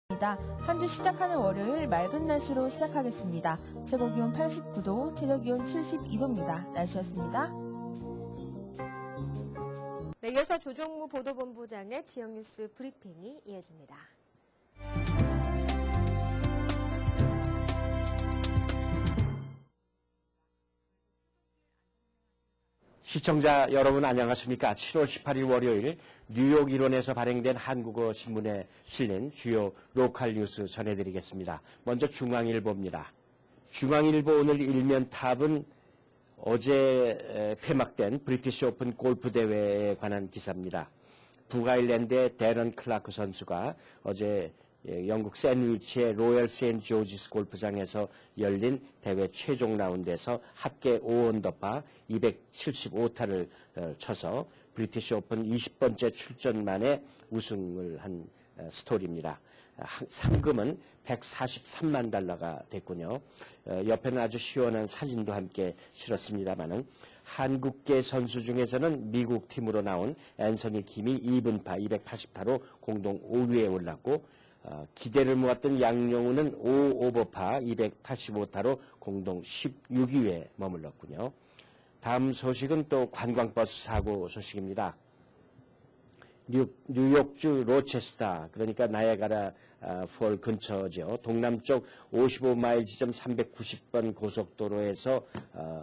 한 주 시작하는 월요일 맑은 날씨로 시작하겠습니다. 최고기온 89도, 최저기온 72도입니다. 날씨였습니다. 네, 이어서 조종무 보도본부장의 지역뉴스 브리핑이 이어집니다. 시청자 여러분 안녕하십니까? 7월 18일 월요일 뉴욕 일원에서 발행된 한국어 신문에 실린 주요 로컬 뉴스 전해드리겠습니다. 먼저 중앙일보입니다. 중앙일보 오늘 일면 탑은 어제 폐막된 브리티시 오픈 골프 대회에 관한 기사입니다. 북아일랜드의 데런 클라크 선수가 어제 영국 샌드위치의 로열 세인트 조지스 골프장에서 열린 대회 최종 라운드에서 합계 5언더파 275타를 쳐서 브리티시 오픈 20번째 출전 만에 우승을 한 스토리입니다. 상금은 143만 달러가 됐군요. 옆에는 아주 시원한 사진도 함께 실었습니다만은 한국계 선수 중에서는 미국 팀으로 나온 앤서니 킴이 2분파 280타로 공동 5위에 올랐고 기대를 모았던 양용우는 5오버파 285타로 공동 16위에 머물렀군요. 다음 소식은 또 관광버스 사고 소식입니다. 뉴욕주 로체스터, 그러니까 나이아가라 폴 근처죠. 동남쪽 55마일 지점 390번 고속도로에서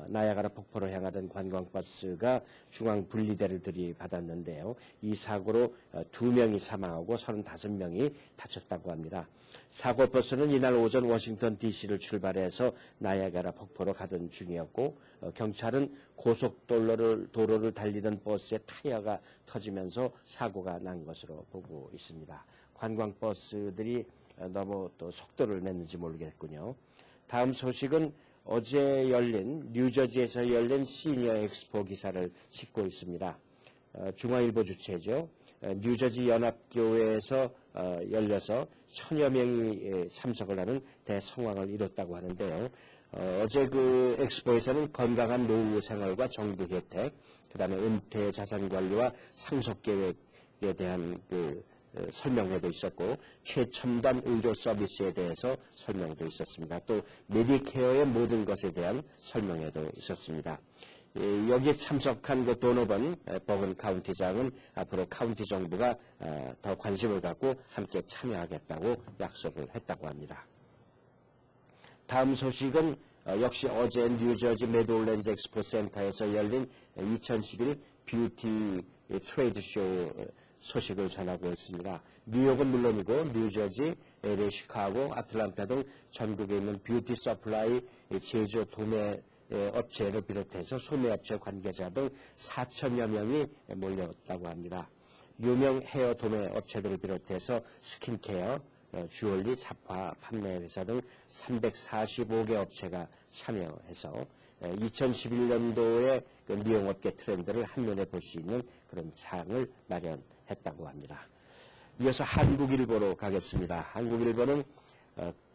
나이아가라 폭포로 향하던 관광버스가 중앙 분리대를 들이받았는데요. 이 사고로 2명이 사망하고 35명이 다쳤다고 합니다. 사고 버스는 이날 오전 워싱턴 DC를 출발해서 나이아가라 폭포로 가던 중이었고 경찰은 고속도로를 달리던 버스의 타이어가 터지면서 사고가 난 것으로 보고 있습니다. 관광버스들이 너무 또 속도를 냈는지 모르겠군요. 다음 소식은 어제 열린 뉴저지에서 열린 시니어 엑스포 기사를 싣고 있습니다. 중앙일보 주최죠. 뉴저지 연합교회에서 열려서 1000여 명이 참석을 하는 대성황을 이뤘다고 하는데요. 어제 그 엑스포에서는 건강한 노후 생활과 정부 혜택, 그다음에 은퇴 자산 관리와 상속 계획에 대한 그 설명회도 있었고 최첨단 의료 서비스에 대해서 설명도 있었습니다. 또 메디케어의 모든 것에 대한 설명회도 있었습니다. 여기에 참석한 그 도노번 버건 카운티장은 앞으로 카운티 정부가 더 관심을 갖고 함께 참여하겠다고 약속을 했다고 합니다. 다음 소식은 역시 어제 뉴저지 메드올랜드 엑스포 센터에서 열린 2011 뷰티 트레이드 쇼 소식을 전하고 있습니다. 뉴욕은 물론이고 뉴저지, LA, 시카고, 아틀란타 등 전국에 있는 뷰티 서플라이 제조 도매 업체를 비롯해서 소매업체 관계자 등 4천여 명이 몰렸다고 합니다. 유명 헤어 도매 업체들을 비롯해서 스킨케어, 주얼리, 잡화 판매 회사 등 345개 업체가 참여해서 2011년도의 그 미용업계 트렌드를 한눈에 볼 수 있는 그런 장을 마련했다고 합니다. 이어서 한국일보로 가겠습니다. 한국일보는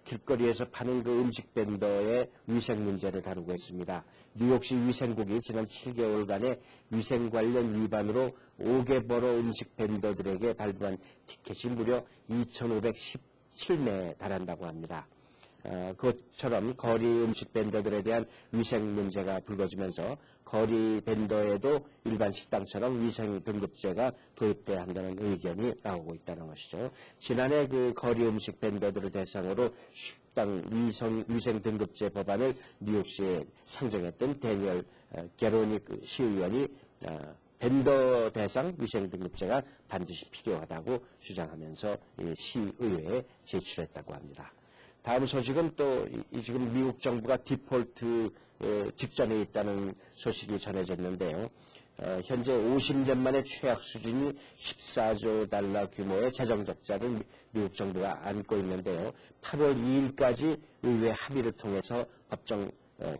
길거리에서 파는 그 음식 벤더의 위생 문제를 다루고 있습니다. 뉴욕시 위생국이 지난 7개월간의 위생 관련 위반으로 5개 버러 음식 벤더들에게 발부한 티켓이 무려 2,517매에 달한다고 합니다. 그것처럼 거리 음식 벤더들에 대한 위생 문제가 불거지면서 거리 벤더에도 일반 식당처럼 위생 등급제가 도입돼야 한다는 의견이 나오고 있다는 것이죠. 지난해 그 거리 음식 벤더들을 대상으로 식당 위생 등급제 법안을 뉴욕시에 상정했던 데니얼 게로닉 시의원이 벤더 대상 위생 등급제가 반드시 필요하다고 주장하면서 시의회에 제출했다고 합니다. 다음 소식은 또 지금 미국 정부가 디폴트 직전에 있다는 소식이 전해졌는데요. 현재 50년 만에 최악 수준이 14조 달러 규모의 재정 적자를 미국 정부가 안고 있는데요. 8월 2일까지 의회 합의를 통해서 법정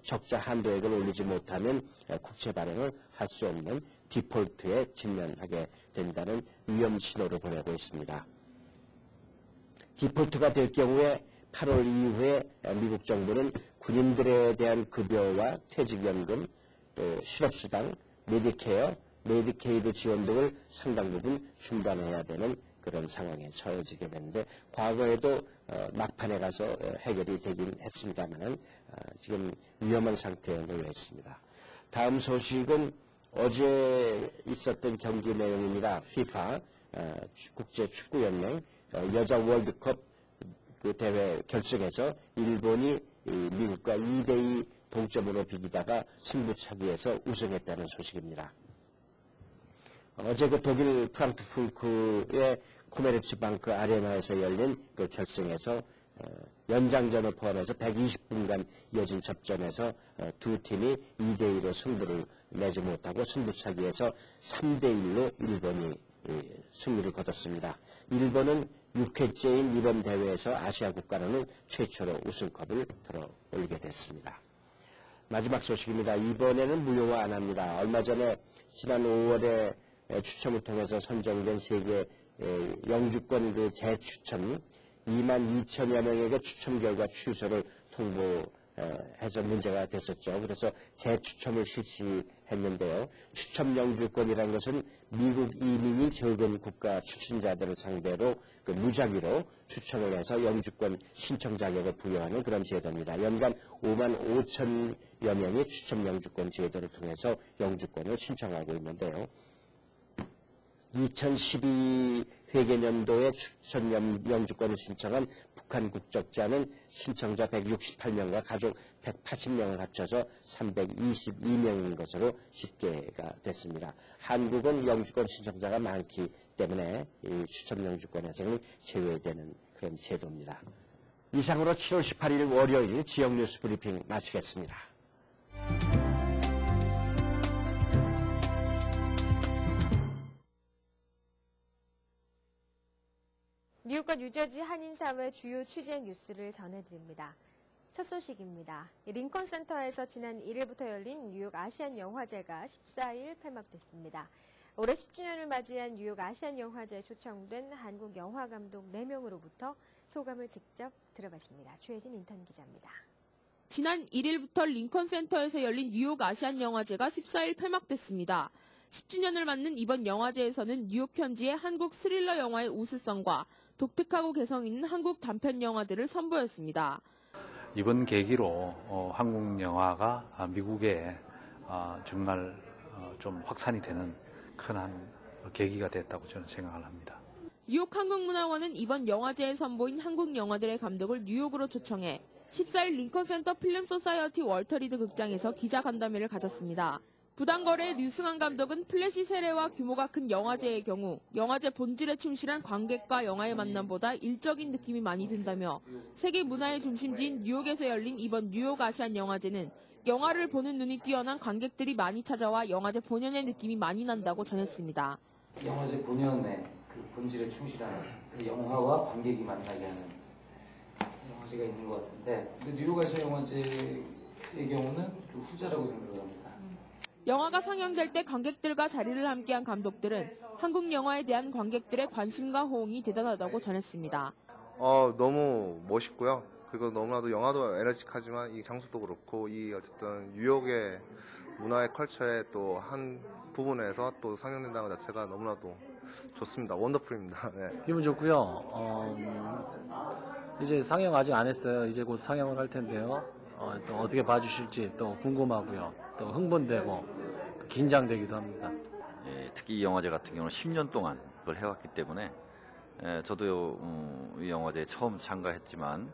적자 한도액을 올리지 못하면 국채 발행을 할 수 없는 디폴트에 직면하게 된다는 위험 신호를 보내고 있습니다. 디폴트가 될 경우에 8월 이후에 미국 정부는 군인들에 대한 급여와 퇴직연금, 또 실업수당, 메디케어, 메디케이드 지원 등을 상당 부분 중단해야 되는 그런 상황에 처해지게 되는데 과거에도 막판에 가서 해결이 되긴 했습니다만 지금 위험한 상태에 놓여 있습니다. 다음 소식은 어제 있었던 경기 내용입니다. FIFA 국제축구연맹 여자 월드컵 그 대회 결승에서 일본이 미국과 2대2 동점으로 비기다가 승부차기에서 우승했다는 소식입니다. 어제 그 독일 프랑크푸르트의 코메르츠방크 아레나에서 열린 그 결승에서 연장전을 포함해서 120분간 이어진 접전에서 두 팀이 2대2로 승부를 내지 못하고 승부차기에서 3대1로 일본이 승리를 거뒀습니다. 일본은 6회째인 이번 대회에서 아시아 국가로는 최초로 우승컵을 들어올리게 됐습니다. 마지막 소식입니다. 이번에는 무효화 안 합니다. 얼마 전에 지난 5월에 추첨을 통해서 선정된 세계 영주권 그 재추첨 2만 2천여 명에게 추첨 결과 취소를 통보해서 문제가 됐었죠. 그래서 재추첨을 실시했는데요. 추첨 영주권이라는 것은 미국 이민이 적은 국가 출신자들을 상대로 그 무작위로 추첨을 해서 영주권 신청 자격을 부여하는 그런 제도입니다. 연간 5만 5천여 명이 추첨 영주권 제도를 통해서 영주권을 신청하고 있는데요. 2012 회계년도에 추천 영주권을 신청한 북한 국적자는 신청자 168명과 가족 180명을 합쳐서 322명인 것으로 집계가 됐습니다. 한국은 영주권 신청자가 많기 때문에 이 추천 영주권에서는 제외되는 그런 제도입니다. 이상으로 7월 18일 월요일 지역 뉴스 브리핑 마치겠습니다. 뉴욕과 뉴저지 한인사회 주요 취재 뉴스를 전해드립니다. 첫 소식입니다. 링컨 센터에서 지난 1일부터 열린 뉴욕 아시안 영화제가 14일 폐막됐습니다. 올해 10주년을 맞이한 뉴욕 아시안 영화제에 초청된 한국 영화감독 4명으로부터 소감을 직접 들어봤습니다. 주혜진 인턴 기자입니다. 지난 1일부터 링컨 센터에서 열린 뉴욕 아시안 영화제가 14일 폐막됐습니다. 10주년을 맞는 이번 영화제에서는 뉴욕 현지의 한국 스릴러 영화의 우수성과 독특하고 개성 있는 한국 단편 영화들을 선보였습니다. 이번 계기로 한국 영화가 미국에 정말 좀 확산이 되는 큰 한 계기가 됐다고 저는 생각을 합니다. 뉴욕 한국문화원은 이번 영화제에 선보인 한국 영화들의 감독을 뉴욕으로 초청해 14일 링컨센터 필름 소사이어티 월터 리드 극장에서 기자간담회를 가졌습니다. 부당거래의 류승환 감독은 플래시 세례와 규모가 큰 영화제의 경우 영화제 본질에 충실한 관객과 영화의 만남보다 일적인 느낌이 많이 든다며 세계 문화의 중심지인 뉴욕에서 열린 이번 뉴욕 아시안 영화제는 영화를 보는 눈이 뛰어난 관객들이 많이 찾아와 영화제 본연의 느낌이 많이 난다고 전했습니다. 영화제 본연의 그 본질에 충실한 그 영화와 관객이 만나게 하는 영화제가 있는 것 같은데 근데 뉴욕 아시아 영화제의 경우는 그 후자라고 생각을 합니다. 영화가 상영될 때 관객들과 자리를 함께한 감독들은 한국 영화에 대한 관객들의 관심과 호응이 대단하다고 전했습니다. 너무 멋있고요. 그리고 너무나도 영화도 에너지하지만 이 장소도 그렇고 이 어쨌든 뉴욕의 문화의 컬처의 또 한 부분에서 또 상영된다는 것 자체가 너무나도 좋습니다. 원더풀입니다. 네. 기분 좋고요. 이제 상영 아직 안 했어요. 이제 곧 상영을 할 텐데요. 또 어떻게 봐주실지 또 궁금하고요. 또 흥분되고 또 긴장되기도 합니다. 예, 특히 이 영화제 같은 경우는 10년 동안 그걸 해왔기 때문에 저도 이 영화제에 처음 참가했지만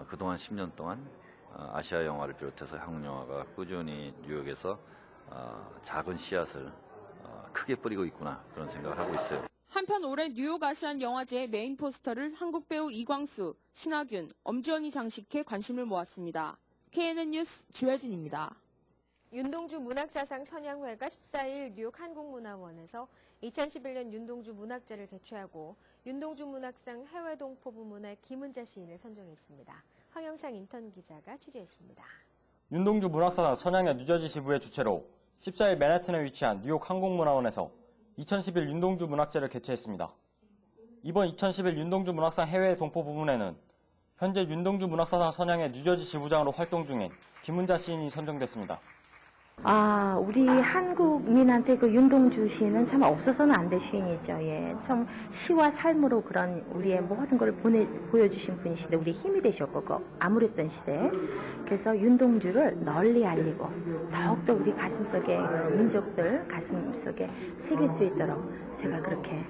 그동안 10년 동안 아시아 영화를 비롯해서 한국 영화가 꾸준히 뉴욕에서 작은 씨앗을 크게 뿌리고 있구나 그런 생각을 하고 있어요. 한편 올해 뉴욕 아시안 영화제의 메인 포스터를 한국 배우 이광수, 신하균, 엄지원이 장식해 관심을 모았습니다. KNN 뉴스 주혜진입니다. 윤동주 문학사상 선양회가 14일 뉴욕 한국문화원에서 2011년 윤동주 문학제를 개최하고 윤동주 문학상 해외 동포 부문의 김은자 시인을 선정했습니다. 황영상 인턴 기자가 취재했습니다. 윤동주 문학사상 선양회 뉴저지 지부의 주최로 14일 맨해튼에 위치한 뉴욕 한국문화원에서 2011 윤동주 문학제를 개최했습니다. 이번 2011 윤동주 문학상 해외 동포 부문에는 현재 윤동주 문학사상 선양회 뉴저지 지부장으로 활동 중인 김은자 시인이 선정됐습니다. 우리 한국민한테 그 윤동주 시인은 참 없어서는 안 될 시인이죠. 예. 참 시와 삶으로 그런 우리의 모든 걸 보여주신 분이신데 우리 힘이 되셨고 그 암울했던 시대에 그래서 윤동주를 널리 알리고 더욱더 우리 가슴속에 민족들 가슴속에 새길 수 있도록 제가 그렇게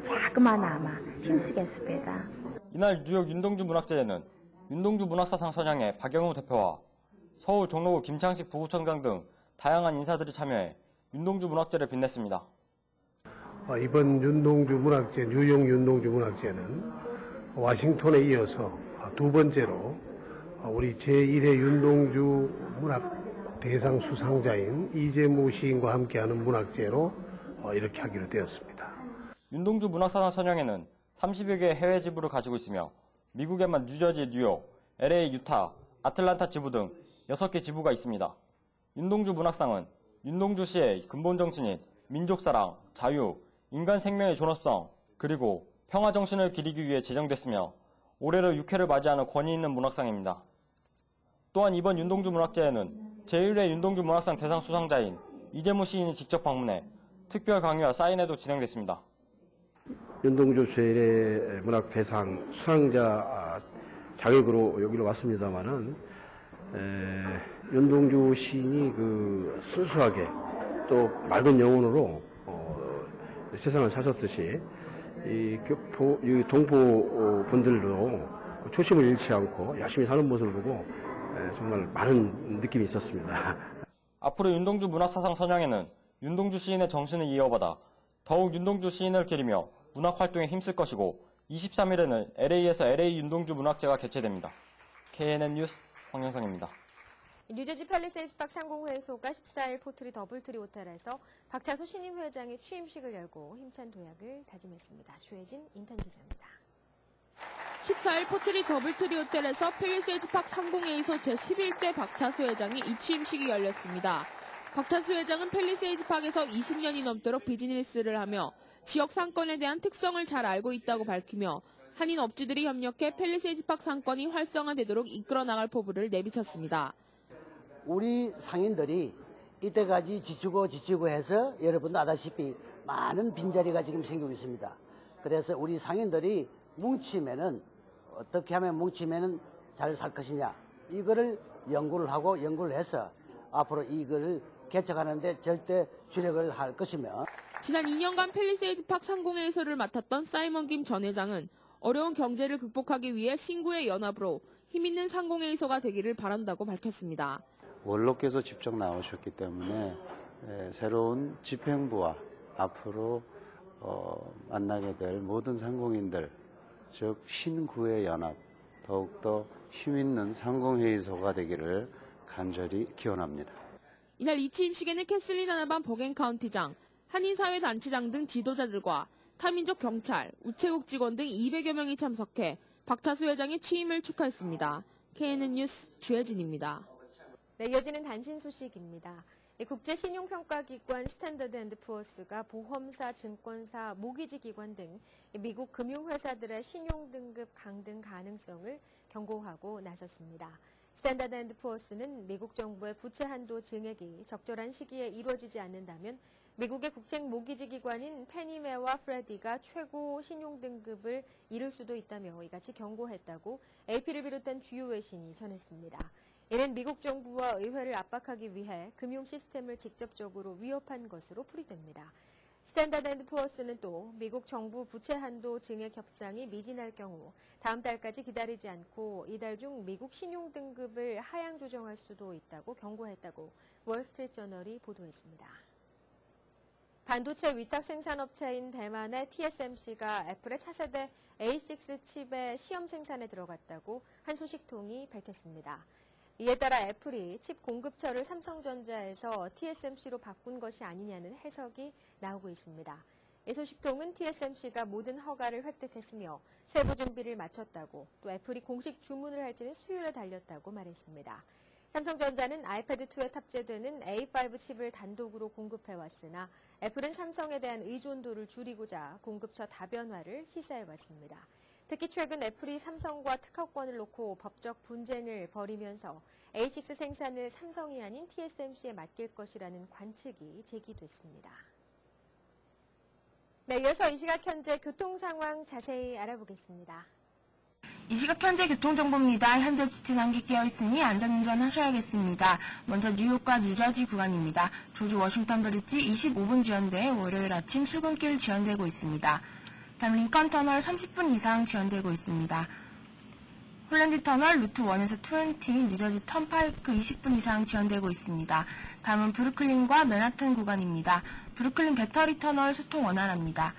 자그마나마 힘쓰겠습니다. 이날 뉴욕 윤동주 문학제에는 윤동주 문학사상 선양의 박영우 대표와 서울 종로구 김창식 부구청장 등 다양한 인사들이 참여해 윤동주 문학제를 빛냈습니다. 이번 윤동주 문학제, 뉴욕 윤동주 문학제는 워싱턴에 이어서 두 번째로 우리 제1회 윤동주 문학 대상 수상자인 이재무 시인과 함께하는 문학제로 이렇게 하기로 되었습니다. 윤동주 문학사상 선양에는 30여 개의 해외 지부를 가지고 있으며 미국에만 뉴저지, 뉴욕, LA, 유타, 아틀란타 지부 등 6개 지부가 있습니다. 윤동주 문학상은 윤동주 씨의 근본 정신인 민족사랑, 자유, 인간 생명의 존엄성, 그리고 평화 정신을 기리기 위해 제정됐으며 올해로 6회를 맞이하는 권위 있는 문학상입니다. 또한 이번 윤동주 문학제에는 제1회 윤동주 문학상 대상 수상자인 이재무 시인이 직접 방문해 특별 강의와 사인회도 진행됐습니다. 윤동주 제1회 문학 대상 수상자 자격으로 여기로 왔습니다만은 윤동주 시인이 그 순수하게 또 맑은 영혼으로 세상을 사셨듯이 이 동포 분들도 초심을 잃지 않고 열심히 사는 모습을 보고 정말 많은 느낌이 있었습니다. 앞으로 윤동주 문학사상 선양에는 윤동주 시인의 정신을 이어받아 더욱 윤동주 시인을 기리며 문학 활동에 힘쓸 것이고 23일에는 LA에서 LA 윤동주 문학제가 개최됩니다. KNN 뉴스 황영상입니다. 뉴저지 팰리세이드 파크 상공회의소가 14일 포트리 더블트리 호텔에서 박차수 신임 회장이 취임식을 열고 힘찬 도약을 다짐했습니다. 주혜진 인턴 기자입니다. 14일 포트리 더블트리 호텔에서 팰리세이드 파크 상공회의소 제11대 박차수 회장의 이취임식이 열렸습니다. 박차수 회장은 팰리세이드 파크에서 20년이 넘도록 비즈니스를 하며 지역 상권에 대한 특성을 잘 알고 있다고 밝히며 한인 업주들이 협력해 팰리세이드 파크 상권이 활성화되도록 이끌어 나갈 포부를 내비쳤습니다. 우리 상인들이 이때까지 지치고 해서 여러분도 아다시피 많은 빈자리가 지금 생기고 있습니다. 그래서 우리 상인들이 뭉치면은 어떻게 하면 뭉치면은 잘 살 것이냐 이거를 연구를 해서 앞으로 이걸 개척하는데 절대 주력을 할 것이며 지난 2년간 팰리세이드 파크 상공회의소를 맡았던 사이먼 김 전 회장은 어려운 경제를 극복하기 위해 신구의 연합으로 힘있는 상공회의소가 되기를 바란다고 밝혔습니다. 원로께서 직접 나오셨기 때문에 새로운 집행부와 앞으로 만나게 될 모든 상공인들, 즉 신구의 연합, 더욱더 힘있는 상공회의소가 되기를 간절히 기원합니다. 이날 이 취임식에는 캐슬린 하나반 버겐 카운티장, 한인사회단체장 등 지도자들과 타민족 경찰, 우체국 직원 등 200여 명이 참석해 박차수 회장의 취임을 축하했습니다. KNN 뉴스 주혜진입니다. 네, 이어지는 단신 소식입니다. 국제신용평가기관 스탠더드앤드푸어스가 보험사, 증권사, 모기지 기관 등 미국 금융회사들의 신용등급 강등 가능성을 경고하고 나섰습니다. 스탠더드앤드푸어스는 미국 정부의 부채 한도 증액이 적절한 시기에 이루어지지 않는다면 미국의 국책 모기지 기관인 페니메와 프레디가 최고 신용등급을 잃을 수도 있다며 이같이 경고했다고 AP를 비롯한 주요 외신이 전했습니다. 이는 미국 정부와 의회를 압박하기 위해 금융 시스템을 직접적으로 위협한 것으로 풀이됩니다. 스탠더드앤드푸어스는 또 미국 정부 부채 한도 증액 협상이 미진할 경우 다음 달까지 기다리지 않고 이달 중 미국 신용등급을 하향 조정할 수도 있다고 경고했다고 월스트리트저널이 보도했습니다. 반도체 위탁 생산업체인 대만의 TSMC가 애플의 차세대 A6 칩의 시험 생산에 들어갔다고 한 소식통이 밝혔습니다. 이에 따라 애플이 칩 공급처를 삼성전자에서 TSMC로 바꾼 것이 아니냐는 해석이 나오고 있습니다. 이 소식통은 TSMC가 모든 허가를 획득했으며 세부 준비를 마쳤다고 또 애플이 공식 주문을 할지는 수요일에 달렸다고 말했습니다. 삼성전자는 아이패드2에 탑재되는 A5 칩을 단독으로 공급해왔으나 애플은 삼성에 대한 의존도를 줄이고자 공급처 다변화를 시사해왔습니다. 특히 최근 애플이 삼성과 특허권을 놓고 법적 분쟁을 벌이면서 A6 생산을 삼성이 아닌 TSMC에 맡길 것이라는 관측이 제기됐습니다. 네, 이어서 이 시각 현재 교통 상황 자세히 알아보겠습니다. 이 시각 현재 교통정보입니다. 현재 지체장기 끼어있으니 안전운전 하셔야겠습니다. 먼저 뉴욕과 뉴저지 구간입니다. 조지 워싱턴 브릿지 25분 지연돼 월요일 아침 출근길 지연되고 있습니다. 다음 링컨 터널 30분 이상 지연되고 있습니다. 홀랜드 터널 루트 1에서 20, 뉴저지 턴파이크 20분 이상 지연되고 있습니다. 다음은 브루클린과 맨하튼 구간입니다. 브루클린 배터리 터널 소통 원활합니다.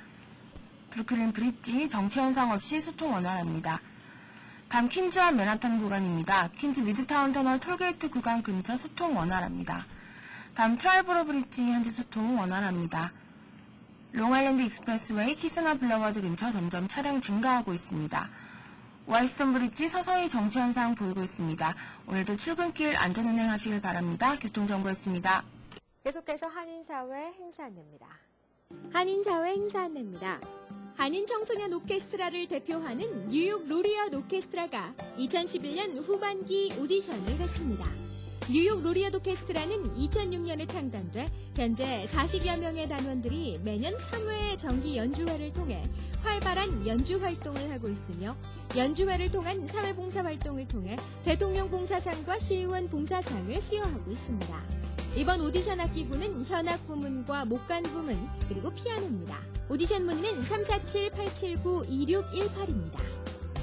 브루클린 브릿지 정체 현상 없이 소통 원활합니다. 다음 퀸즈와 맨하탄 구간입니다. 퀸즈 미드타운 터널 톨게이트 구간 근처 소통 원활합니다. 다음 트라이버로 브릿지 현재 소통 원활합니다. 롱아일랜드 익스프레스웨이 키스나 블러워드 근처 점점 차량 증가하고 있습니다. 와이스턴 브릿지 서서히 정체 현상 보이고 있습니다. 오늘도 출근길 안전운행하시길 바랍니다. 교통정보였습니다. 계속해서 한인사회 행사 안내입니다. 한인사회 행사 안내입니다. 한인 청소년 오케스트라를 대표하는 뉴욕 로리엇 오케스트라가 2011년 후반기 오디션을 했습니다. 뉴욕 로리엇 오케스트라는 2006년에 창단돼 현재 40여 명의 단원들이 매년 3회의 정기 연주회를 통해 활발한 연주 활동을 하고 있으며 연주회를 통한 사회봉사 활동을 통해 대통령 봉사상과 시의원 봉사상을 수여하고 있습니다. 이번 오디션 악기구는 현악 부문과 목관 부문 그리고 피아노입니다. 오디션 문의는 347-879-2618입니다.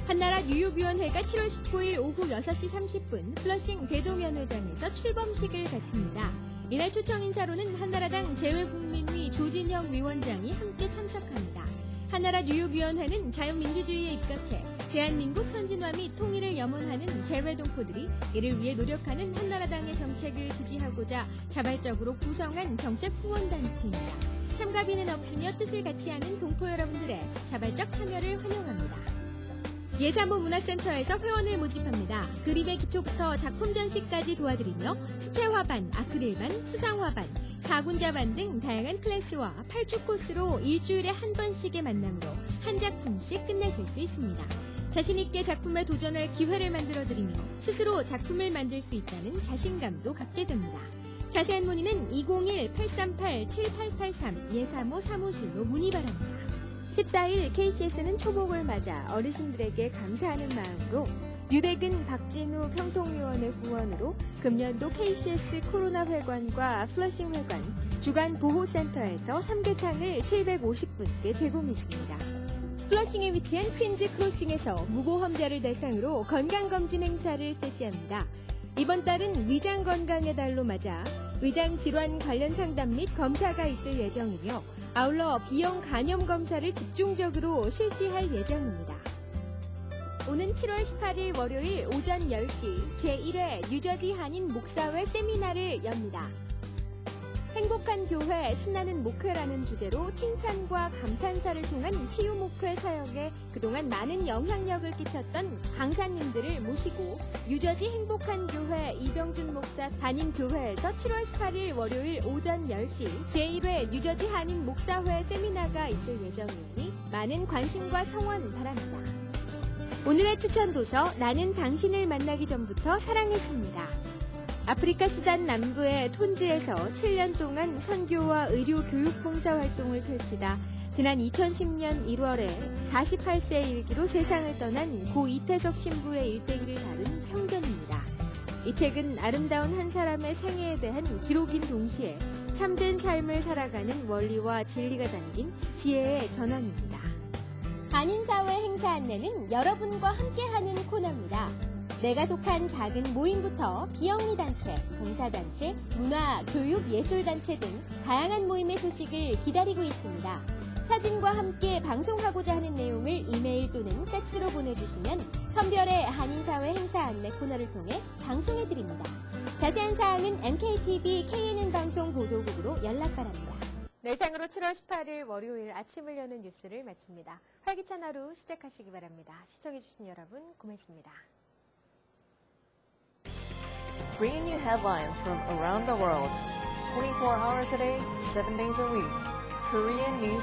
한나라 뉴욕위원회가 7월 19일 오후 6시 30분 플러싱 대동연회장에서 출범식을 갖습니다. 이날 초청 인사로는 한나라당 재외국민위 조진영 위원장이 함께 참석합니다. 한나라 뉴욕위원회는 자유민주주의에 입각해 대한민국 선진화 및 통일을 염원하는 재외동포들이 이를 위해 노력하는 한나라당의 정책을 지지하고자 자발적으로 구성한 정책 후원단체입니다. 참가비는 없으며 뜻을 같이 하는 동포 여러분들의 자발적 참여를 환영합니다. 예산부 문화센터에서 회원을 모집합니다. 그림의 기초부터 작품 전시까지 도와드리며 수채화반, 아크릴반, 수상화반, 4군자반 등 다양한 클래스와 8주 코스로 일주일에 한 번씩의 만남으로 한 작품씩 끝내실 수 있습니다. 자신있게 작품에 도전할 기회를 만들어드리며 스스로 작품을 만들 수 있다는 자신감도 갖게 됩니다. 자세한 문의는 201-838-7883 예사모 사무실로 문의 바랍니다. 14일 KCS는 초복을 맞아 어르신들에게 감사하는 마음으로 유대근 박진우 평통요원의 후원으로 금년도 KCS 코로나 회관과 플러싱 회관 주간 보호센터에서 삼계탕을 750분께 제공했습니다. 플러싱에 위치한 퀸즈 크로싱에서 무고험자를 대상으로 건강검진 행사를 실시합니다. 이번 달은 위장 건강의 달로 맞아 위장 질환 관련 상담 및 검사가 있을 예정이며 아울러 B형 간염 검사를 집중적으로 실시할 예정입니다. 오는 7월 18일 월요일 오전 10시 제1회 뉴저지 한인 목사회 세미나를 엽니다. 행복한 교회, 신나는 목회라는 주제로 칭찬과 감탄사를 통한 치유 목회 사역에 그동안 많은 영향력을 끼쳤던 강사님들을 모시고 뉴저지 행복한 교회 이병준 목사 담임 교회에서 7월 18일 월요일 오전 10시 제1회 뉴저지 한인 목사회 세미나가 있을 예정이니 많은 관심과 성원 바랍니다. 오늘의 추천 도서 나는 당신을 만나기 전부터 사랑했습니다. 아프리카 수단 남부의 톤즈에서 7년 동안 선교와 의료 교육 봉사 활동을 펼치다 지난 2010년 1월에 48세 일기로 세상을 떠난 고 이태석 신부의 일대기를 다룬 평전입니다. 이 책은 아름다운 한 사람의 생애에 대한 기록인 동시에 참된 삶을 살아가는 원리와 진리가 담긴 지혜의 전원입니다. 한인사회 행사 안내는 여러분과 함께하는 코너입니다. 내가 속한 작은 모임부터 비영리 단체, 봉사단체, 문화, 교육, 예술단체 등 다양한 모임의 소식을 기다리고 있습니다. 사진과 함께 방송하고자 하는 내용을 이메일 또는 팩스로 보내주시면 선별의 한인사회 행사 안내 코너를 통해 방송해드립니다. 자세한 사항은 MKTV KNN 방송 보도국으로 연락 바랍니다. 네, 이상으로 7월 18일 월요일 아침을 여는 뉴스를 마칩니다. 활기찬 하루 시작하시기 바랍니다. 시청해주신 여러분 고맙습니다. Bringing you headlines from around the world, 24 hours a day, 7 days a week. Korean News